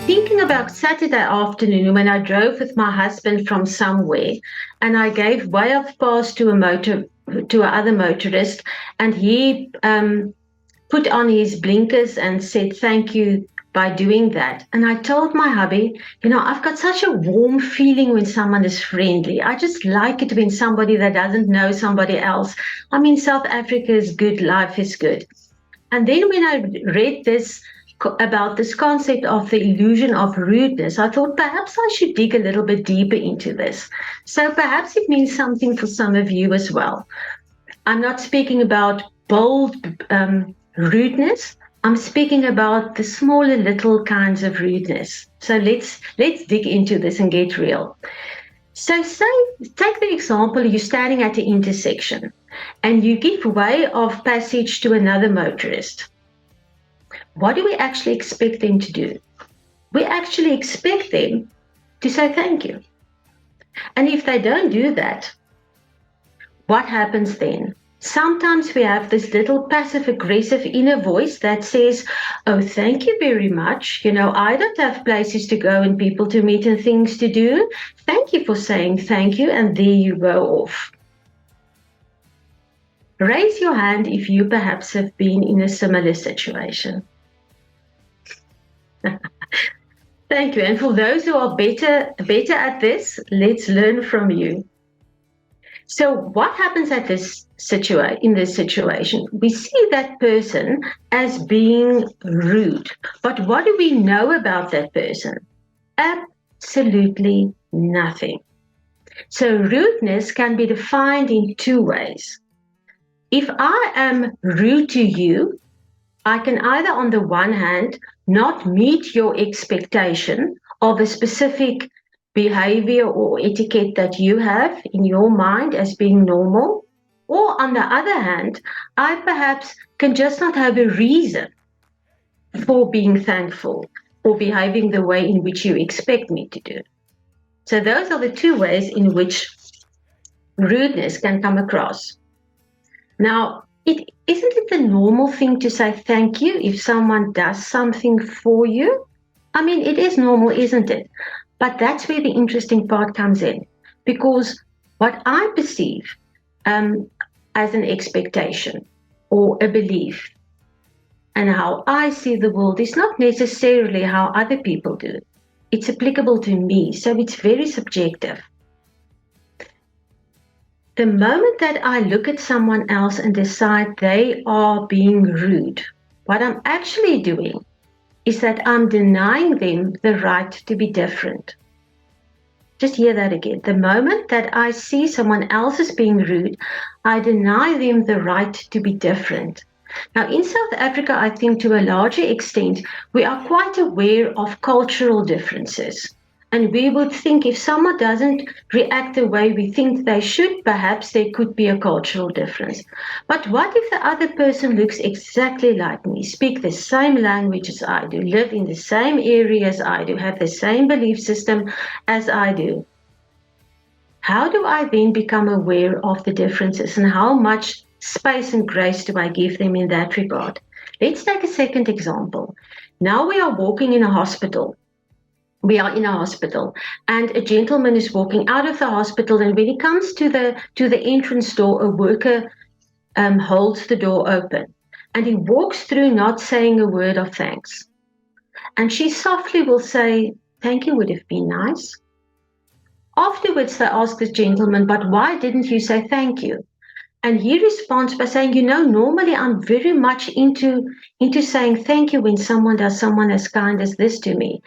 thinking about Saturday afternoon when I drove with my husband from somewhere, and I gave way of pass to another motorist, and he put on his blinkers and said thank you by doing that. And I told my hubby, I've got such a warm feeling when someone is friendly. I just like it when somebody that doesn't know somebody else. I mean, South Africa is good, life is good. And then when I read this about this concept of the illusion of rudeness, I thought perhaps I should dig a little bit deeper into this. So perhaps it means something for some of you as well. I'm not speaking about bold rudeness. I'm speaking about the smaller little kinds of rudeness. So let's dig into this and get real. So take the example, you're standing at the intersection and you give way of passage to another motorist. What do we actually expect them to do? We actually expect them to say thank you. And if they don't do that, what happens then? Sometimes we have this little passive-aggressive inner voice that says, oh, thank you very much. I don't have places to go and people to meet and things to do. Thank you for saying thank you, and there you go off. Raise your hand if you perhaps have been in a similar situation. Thank you. And for those who are better at this, let's learn from you. So what happens in this situation? We see that person as being rude. But what do we know about that person? Absolutely nothing. So rudeness can be defined in two ways. If I am rude to you, I can either, on the one hand, not meet your expectation of a specific behavior or etiquette that you have in your mind as being normal, or on the other hand, I perhaps can just not have a reason for being thankful or behaving the way in which you expect me to do. So those are the two ways in which rudeness can come across. Now, isn't it the normal thing to say thank you if someone does something for you? I mean, it is normal, isn't it? But that's where the interesting part comes in, because what I perceive as an expectation or a belief and how I see the world is not necessarily how other people do it. It's applicable to me, so it's very subjective. The moment that I look at someone else and decide they are being rude, what I'm actually doing is that I'm denying them the right to be different. Just hear that again. The moment that I see someone else as being rude, I deny them the right to be different. Now, in South Africa, I think to a larger extent, we are quite aware of cultural differences. And we would think if someone doesn't react the way we think they should, perhaps there could be a cultural difference. But what if the other person looks exactly like me, speak the same language as I do, live in the same area as I do, have the same belief system as I do? How do I then become aware of the differences, and how much space and grace do I give them in that regard? Let's take a second example. Now we are walking in a hospital. We are in a hospital, and a gentleman is walking out of the hospital, and when he comes to the entrance door, a worker holds the door open, and he walks through not saying a word of thanks. And she softly will say, "Thank you would have been nice." Afterwards, they ask this gentleman, "But why didn't you say thank you?" And he responds by saying, normally I'm very much into saying thank you when someone does someone as kind as this to me.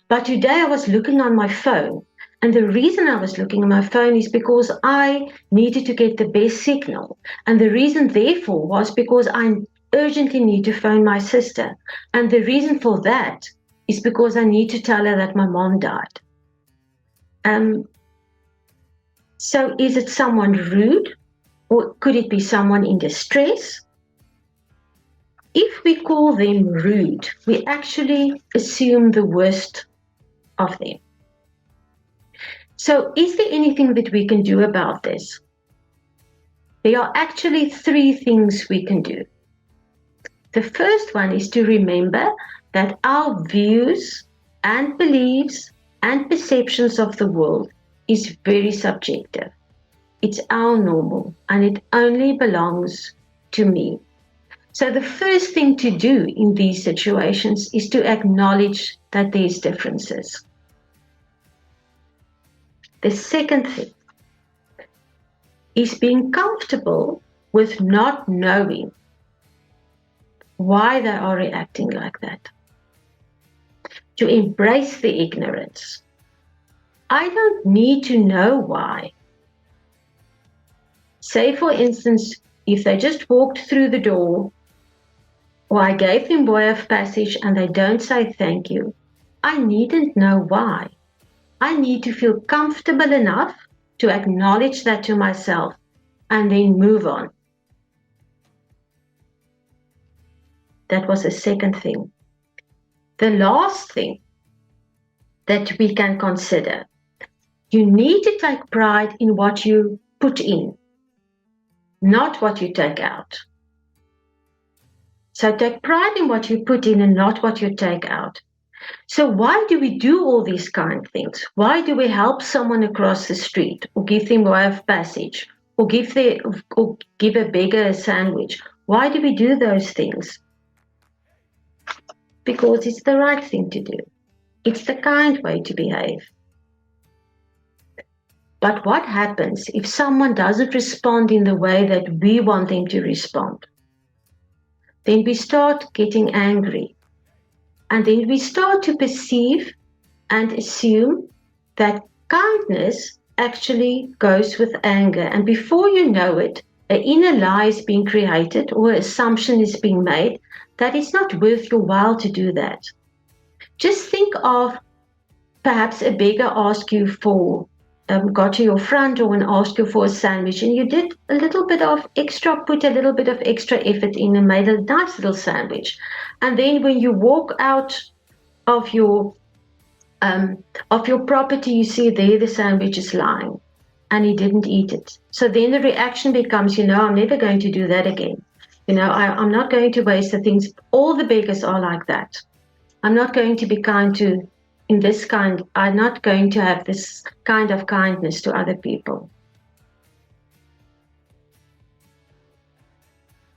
But today I was looking on my phone. And the reason I was looking on my phone is because I needed to get the best signal. And the reason therefore was because I urgently need to phone my sister. And the reason for that is because I need to tell her that my mom died. So is it someone rude? Or could it be someone in distress? If we call them rude, we actually assume the worst of them. So is there anything that we can do about this? There are actually three things we can do. The first one is to remember that our views and beliefs and perceptions of the world is very subjective. It's our normal and it only belongs to me. So the first thing to do in these situations is to acknowledge that there's differences. The second thing is being comfortable with not knowing why they are reacting like that. To embrace the ignorance. I don't need to know why. Say, for instance, if they just walked through the door, or I gave them way of passage and they don't say thank you, I needn't know why. I need to feel comfortable enough to acknowledge that to myself and then move on. That was the second thing. The last thing that we can consider, you need to take pride in what you put in, not what you take out. So take pride in what you put in and not what you take out. So why do we do all these kind of things? Why do we help someone across the street or give them way of passage or give a beggar a sandwich? Why do we do those things? Because it's the right thing to do. It's the kind way to behave. But what happens if someone doesn't respond in the way that we want them to respond? Then we start getting angry. And then we start to perceive and assume that kindness actually goes with anger. And before you know it, an inner lie is being created or an assumption is being made that it's not worth your while to do that. Just think of perhaps a beggar ask you for got to your front door and asked you for a sandwich, and you did a little bit of extra, put a little bit of extra effort in and made a nice little sandwich. And then when you walk out of your property, you see there the sandwich is lying and he didn't eat it. So then the reaction becomes, I'm never going to do that again. I'm not going to waste the things. All the beggars are like that. I'm not going to be kind to I'm not going to have this kind of kindness to other people.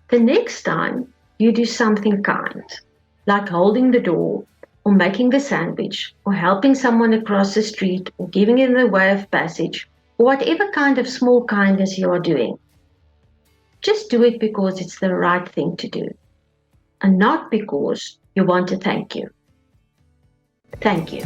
The next time you do something kind, like holding the door, or making the sandwich, or helping someone across the street, or giving them the way of passage, or whatever kind of small kindness you are doing, just do it because it's the right thing to do, and not because you want to thank you. Thank you.